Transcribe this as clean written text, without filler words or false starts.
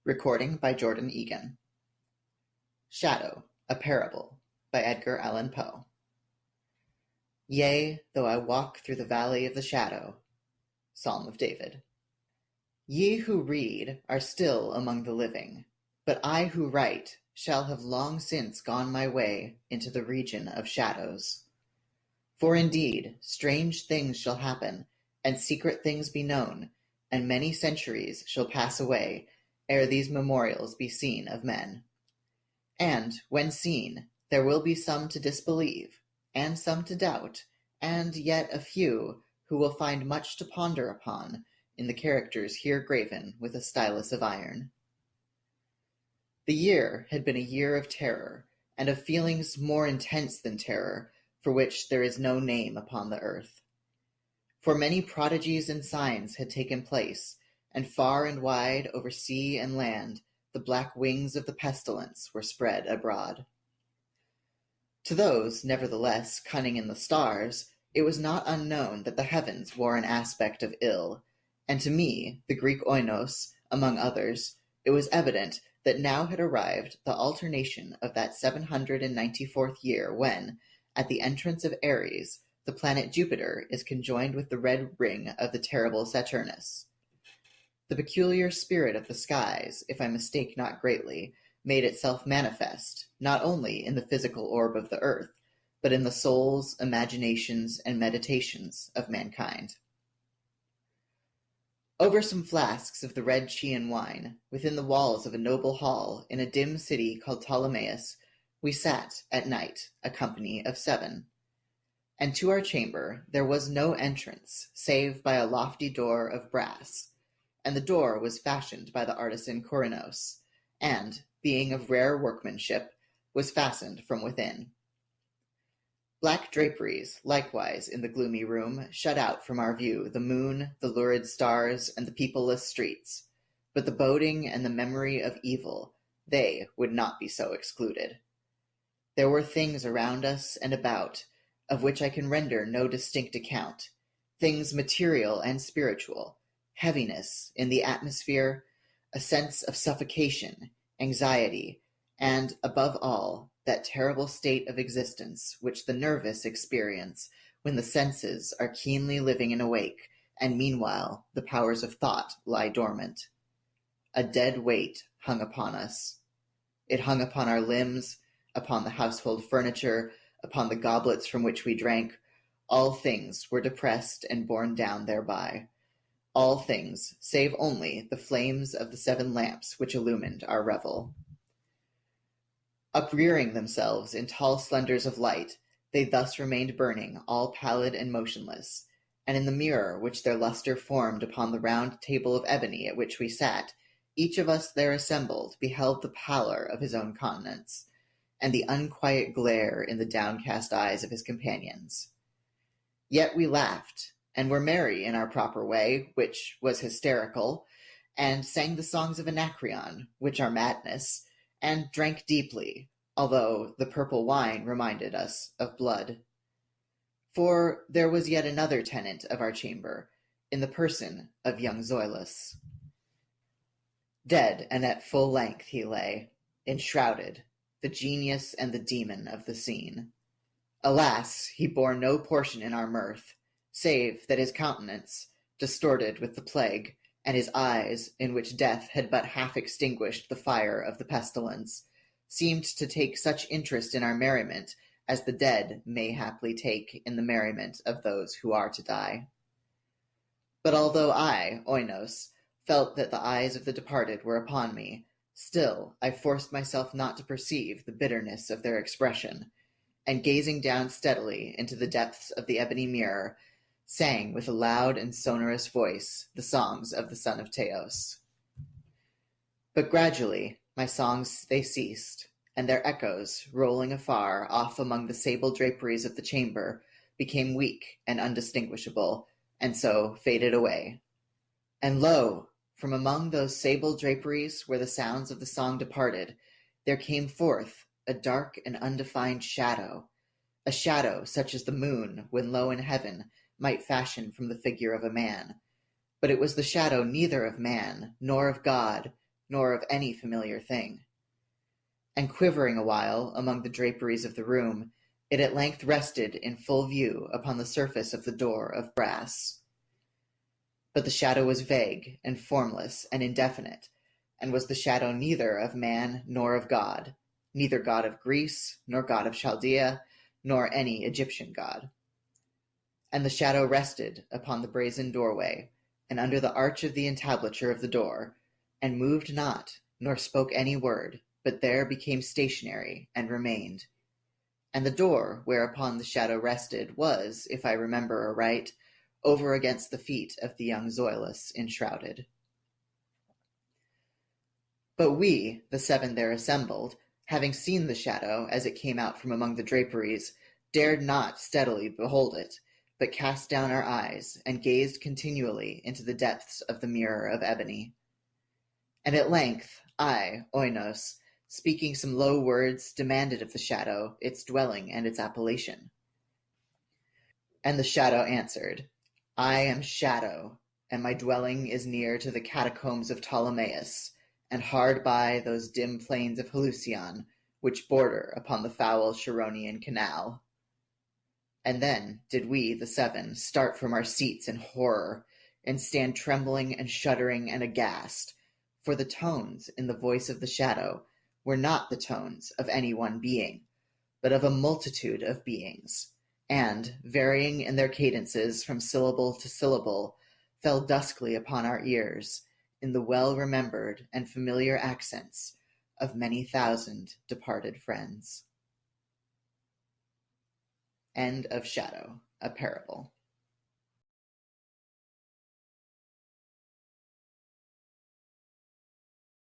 Recording by Jordan Egan. Shadow, a Parable by Edgar Allan Poe. Yea, though I walk through the valley of the shadow. Psalm of David. Ye who read are still among the living, but I who write shall have long since gone my way into the region of shadows. For indeed strange things shall happen, and secret things be known, and many centuries shall pass away ere these memorials be seen of men. And, when seen, there will be some to disbelieve, and some to doubt, and yet a few who will find much to ponder upon in the characters here graven with a stylus of iron. The year had been a year of terror, and of feelings more intense than terror, for which there is no name upon the earth. For many prodigies and signs had taken place, and far and wide over sea and land the black wings of the pestilence were spread abroad. To those, nevertheless, cunning in the stars, it was not unknown that the heavens wore an aspect of ill, and to me, the Greek oinos, among others, it was evident that now had arrived the alternation of that 794th year when, at the entrance of Aries, the planet Jupiter is conjoined with the red ring of the terrible Saturnus. The peculiar spirit of the skies, if I mistake not greatly, made itself manifest, not only in the physical orb of the earth, but in the souls, imaginations, and meditations of mankind. Over some flasks of the red Chian wine, within the walls of a noble hall in a dim city called Ptolemais, we sat at night, a company of 7. And to our chamber there was no entrance, save by a lofty door of brass, and the door was fashioned by the artisan Corinos, and, being of rare workmanship, was fastened from within. Black draperies, likewise, in the gloomy room, shut out from our view the moon, the lurid stars, and the peopleless streets, but the boding and the memory of evil, they would not be so excluded. There were things around us and about, of which I can render no distinct account, things material and spiritual, heaviness in the atmosphere, a sense of suffocation, anxiety, and, above all, that terrible state of existence which the nervous experience when the senses are keenly living and awake, and meanwhile the powers of thought lie dormant. A dead weight hung upon us. It hung upon our limbs, upon the household furniture, upon the goblets from which we drank. All things were depressed and borne down thereby. All things, save only the flames of the 7 lamps which illumined our revel. Uprearing themselves in tall slenders of light, they thus remained burning, all pallid and motionless, and in the mirror which their lustre formed upon the round table of ebony at which we sat, each of us there assembled beheld the pallor of his own countenance, and the unquiet glare in the downcast eyes of his companions. Yet we laughed, and were merry in our proper way, which was hysterical, and sang the songs of Anacreon, which are madness, and drank deeply, although the purple wine reminded us of blood. For there was yet another tenant of our chamber, in the person of young Zoilus. Dead and at full length he lay, enshrouded, the genius and the demon of the scene. Alas, he bore no portion in our mirth, save that his countenance, distorted with the plague, and his eyes, in which death had but half extinguished the fire of the pestilence, seemed to take such interest in our merriment as the dead may haply take in the merriment of those who are to die. But although I, Oinos, felt that the eyes of the departed were upon me, still I forced myself not to perceive the bitterness of their expression, and gazing down steadily into the depths of the ebony mirror, sang with a loud and sonorous voice the songs of the son of Teos. But gradually my songs they ceased, and their echoes, rolling afar off among the sable draperies of the chamber, became weak and undistinguishable, and so faded away. And lo! From among those sable draperies where the sounds of the song departed, there came forth a dark and undefined shadow, a shadow such as the moon, when low in heaven, might fashion from the figure of a man. But it was the shadow neither of man, nor of God, nor of any familiar thing. And quivering a while among the draperies of the room, it at length rested in full view upon the surface of the door of brass. But the shadow was vague and formless and indefinite, and was the shadow neither of man nor of God, neither god of Greece, nor god of Chaldea, nor any Egyptian god. And the shadow rested upon the brazen doorway, and under the arch of the entablature of the door, and moved not, nor spoke any word, but there became stationary, and remained. And the door whereupon the shadow rested was, if I remember aright, over against the feet of the young Zoilus enshrouded. But we, the seven there assembled, having seen the shadow as it came out from among the draperies, dared not steadily behold it, but cast down our eyes, and gazed continually into the depths of the mirror of ebony. And at length I, Oinos, speaking some low words, demanded of the shadow its dwelling and its appellation. And the shadow answered, I am Shadow, and my dwelling is near to the catacombs of Ptolemais, and hard by those dim plains of Halcyon, which border upon the foul Charonian canal. And then did we, the seven, start from our seats in horror, and stand trembling and shuddering and aghast, for the tones in the voice of the shadow were not the tones of any one being, but of a multitude of beings, and, varying in their cadences from syllable to syllable, fell duskly upon our ears, in the well-remembered and familiar accents of many thousand departed friends. End of Shadow, a Parable.